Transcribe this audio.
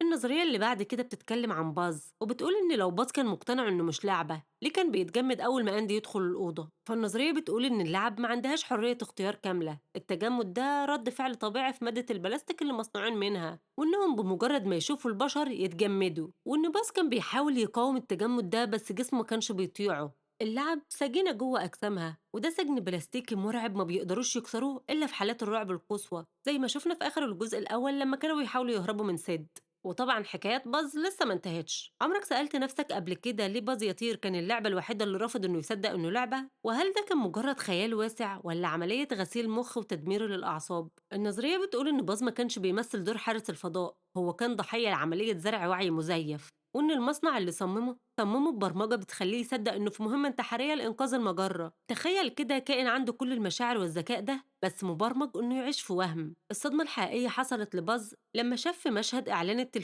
النظرية اللي بعد كده بتتكلم عن باز وبتقول إن لو باز كان مقتنع إنه مش لعبة ليه كان بيتجمد أول ما أندي يدخل الأوضة. فالنظرية بتقول إن اللعب ما عندهاش حرية اختيار كاملة، التجمد ده رد فعل طبيعي في مادة البلاستيك اللي مصنوعين منها، وإنهم بمجرد ما يشوفوا البشر يتجمدوا، وإن باز كان بيحاول يقاوم التجمد ده بس جسمه ما كانش بيطيعه. اللعب سجينة جوه أجسامها، وده سجن بلاستيكي مرعب ما بيقدروش يكسروه إلا في حالات الرعب القصوى زي ما شفنا في آخر الجزء الأول لما كانوا بيحاولوا يهربوا من سد. وطبعا حكايات باز لسه ما انتهتش. عمرك سألت نفسك قبل كده ليه باز يطير كان اللعبة الوحيدة اللي رفض إنه يصدق إنه لعبة؟ وهل ده كان مجرد خيال واسع ولا عملية غسيل مخ وتدمير للأعصاب؟ النظرية بتقول إن باز ما كانش بيمثل دور حارس الفضاء، هو كان ضحية لعملية زرع وعي مزيف، وإن المصنع اللي صممه ببرمجة بتخليه يصدق إنه في مهمة انتحارية لإنقاذ المجرة. تخيل كده كائن عنده كل المشاعر والذكاء ده بس مبرمج إنه يعيش في وهم. الصدمة الحقيقية حصلت لباز لما شاف في مشهد إعلان التلفزيون